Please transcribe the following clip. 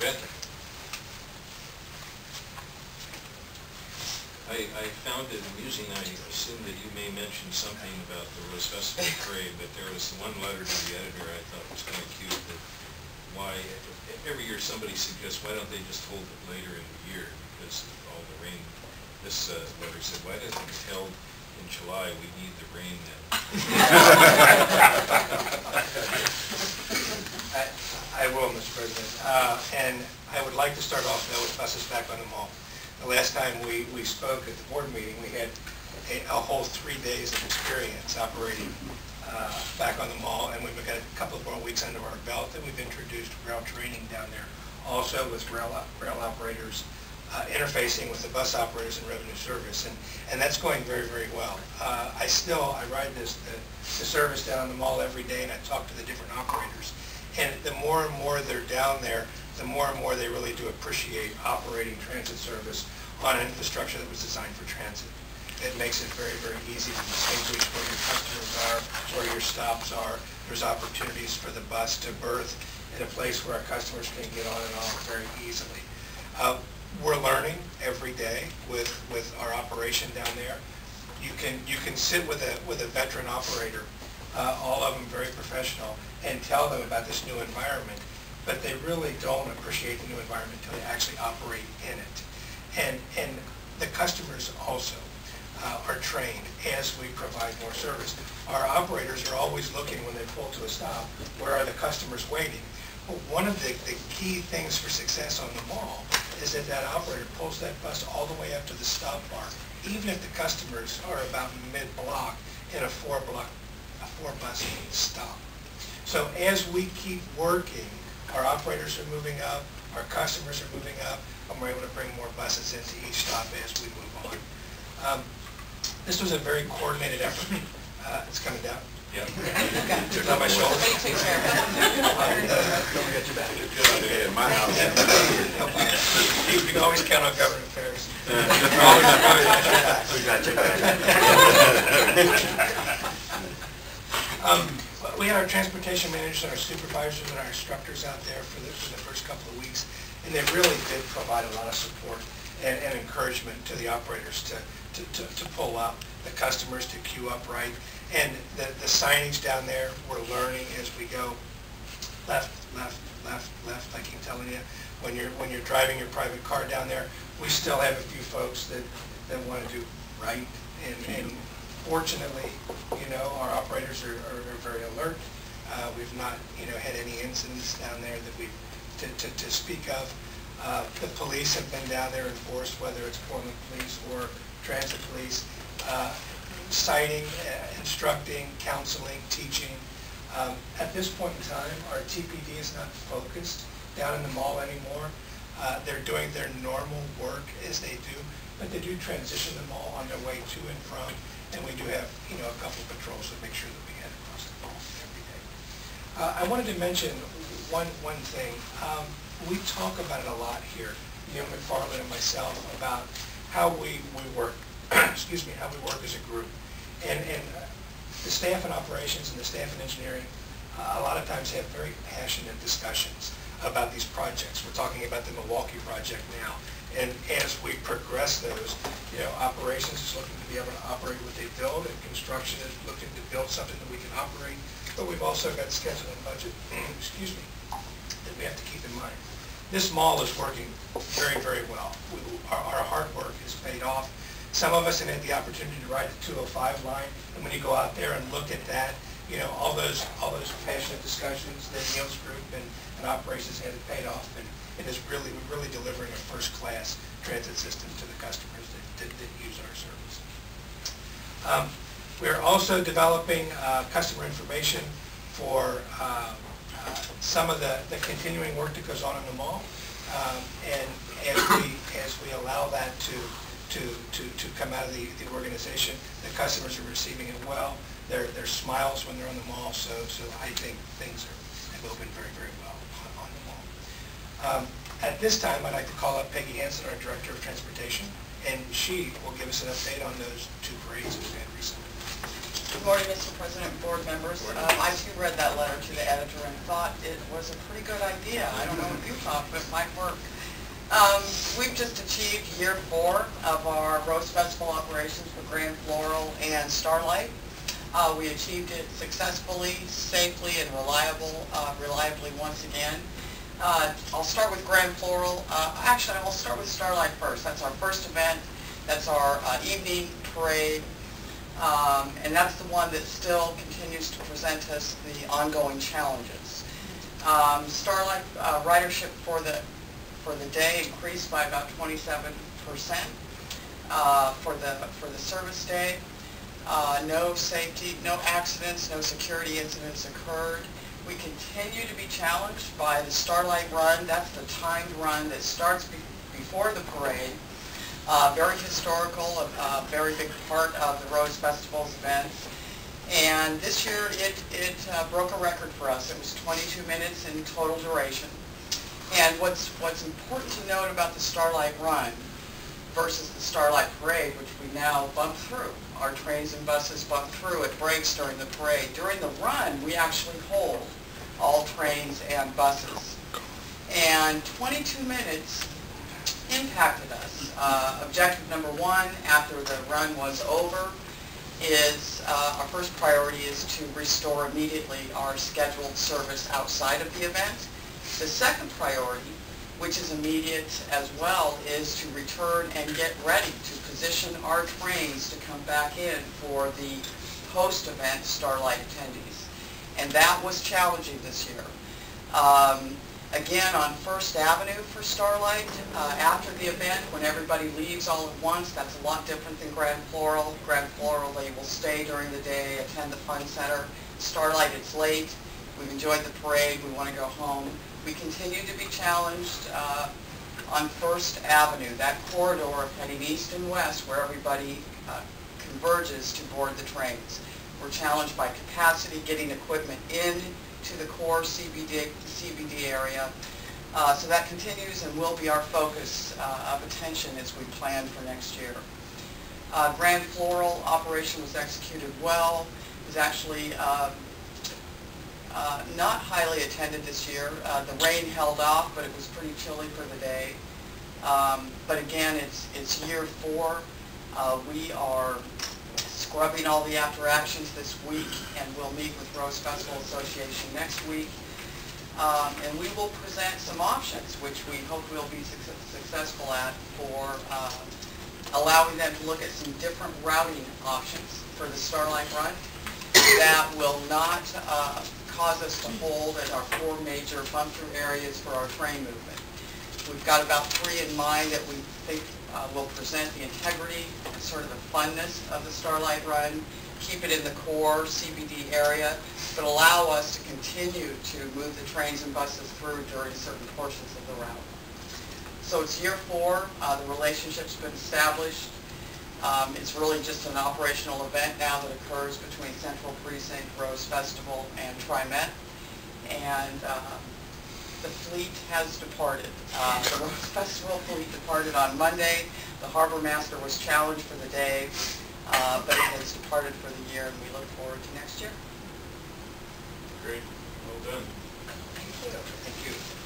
bet. I found it amusing. I assume that you may mention something about the Rose Festival parade, but there was one letter to the editor I thought was kind of cute, that why every year somebody suggests, why don't they just hold it later in the year because of all the rain. This letter said, why doesn't it held in July? We need the rain then. I will, Mr. President. And I would like to start off, though, with buses back on the mall. The last time we spoke at the board meeting, we had a whole 3 days of experience operating back on the mall, and we've got a couple of more weeks under our belt, and we've introduced rail training down there, also with rail operators interfacing with the bus operators in revenue service, and that's going very, very well. I ride the service down the mall every day, and I talk to the different operators, and the more and more they're down there, the more and more they really do appreciate operating transit service on an infrastructure that was designed for transit. It makes it very, very easy to distinguish where your customers are, where your stops are. There's opportunities for the bus to berth in a place where our customers can get on and off very easily. We're learning every day with our operation down there. You can sit with a veteran operator, all of them very professional, and tell them about this new environment, but they really don't appreciate the new environment until they actually operate in it. And the customers also are trained as we provide more service. Our operators are always looking when they pull to a stop, where are the customers waiting? Well, one of the key things for success on the mall is that operator pulls that bus all the way up to the stop bar, even if the customers are about mid-block in a four bus stop. So as we keep working, our operators are moving up, our customers are moving up, and we're able to bring more buses into each stop as we move on. This was a very coordinated effort. It's coming down. Yeah. It's on my shoulder. Don't forget your back. In my house. You can always count on government affairs. We got your back. We had our transportation managers and our supervisors and our instructors out there for the first couple of weeks, and they really did provide a lot of support and encouragement to the operators to pull up, the customers to queue up right, and the signage down there, we're learning as we go. Left, left, left, left, I keep telling you. When you're driving your private car down there, we still have a few folks that want to do right, and fortunately, our operators are very alert. We've not, had any incidents down there that to speak of. The police have been down there enforced, whether it's Portland Police or Transit Police, citing, instructing, counseling, teaching. At this point in time, our TPD is not focused down in the mall anymore. They're doing their normal work as they do, but they do transition the mall on their way to and from. And we do have, a couple of patrols to make sure that we head across the mall every day. I wanted to mention one thing. We talk about it a lot here, McFarland and myself, about how we work. Excuse me, how we work as a group. And the staff in operations and the staff in engineering, a lot of times have very passionate discussions about these projects. We're talking about the Milwaukee project now. And as we progress those, operations is looking to be able to operate what they build, and construction is looking to build something that we can operate. But we've also got schedule and budget, excuse me, that we have to keep in mind. This mall is working very, very well. Our hard work is paid off. Some of us have had the opportunity to ride the 205 line, and when you go out there and look at that, all those passionate discussions that Neil's group and operations had paid off, and we're really delivering a first-class transit system to the customers that use our service. We're also developing customer information for some of the continuing work that goes on in the mall, and as we allow that to come out of the organization, the customers are receiving it well. Their smiles when they're on the mall, so I think things have opened very, very well on the mall. At this time, I'd like to call up Peggy Hansen, our Director of Transportation, and she will give us an update on those two parades we've had recently. Good morning, Mr. President, board members. I too read that letter to the editor and thought it was a pretty good idea. I don't know what you thought, but it might work. We've just achieved year 4 of our Rose Festival operations for Grand Floral and Starlight. We achieved it successfully, safely, and reliably once again. I'll start with Grand Floral. Actually, I'll start with Starlight first. That's our first event. That's our evening parade. And that's the one that still continues to present us the ongoing challenges. Starlight ridership for the day increased by about 27% for the service day. No safety, no accidents, no security incidents occurred. We continue to be challenged by the Starlight Run. That's the timed run that starts before the parade. Very historical, a very big part of the Rose Festival's events. And this year it broke a record for us. It was 22 minutes in total duration. And what's important to note about the Starlight Run versus the Starlight Parade, which we now bump through. Our trains and buses bump through at breaks during the parade. During the run, we actually hold all trains and buses. And 22 minutes impacted us. Objective number 1 after the run was over is our first priority is to restore immediately our scheduled service outside of the event. The second priority, which is immediate as well, is to return and get ready to position our trains to come back in for the post-event Starlight attendees. And that was challenging this year. Again, on First Avenue for Starlight, after the event, when everybody leaves all at once, that's a lot different than Grand Floral. Grand Floral, they will stay during the day, attend the Fun Center. Starlight, it's late. We've enjoyed the parade. We want to go home. We continue to be challenged on First Avenue, that corridor heading east and west where everybody converges to board the trains. We're challenged by capacity, getting equipment in to the core CBD area. So that continues and will be our focus of attention as we plan for next year. Grand Floral operation was executed well. It was actually not highly attended this year. The rain held off, but it was pretty chilly for the day. But again, it's year 4. We are scrubbing all the after actions this week, and we'll meet with Rose Festival Association next week. And we will present some options, which we hope we'll be successful at, for allowing them to look at some different routing options for the Starlight Run that will not cause us to hold at our 4 major bump-through areas for our train movement. We've got about 3 in mind that we think will present the integrity and sort of the funness of the Starlight Run, keep it in the core CBD area, but allow us to continue to move the trains and buses through during certain portions of the route. So it's year 4. The relationship's been established. It's really just an operational event now that occurs between Central Precinct, Rose Festival, and TriMet. And the fleet has departed. The Rose Festival fleet departed on Monday. The harbor master was challenged for the day, but it has departed for the year, and we look forward to next year. Great. Well done. Thank you. Thank you.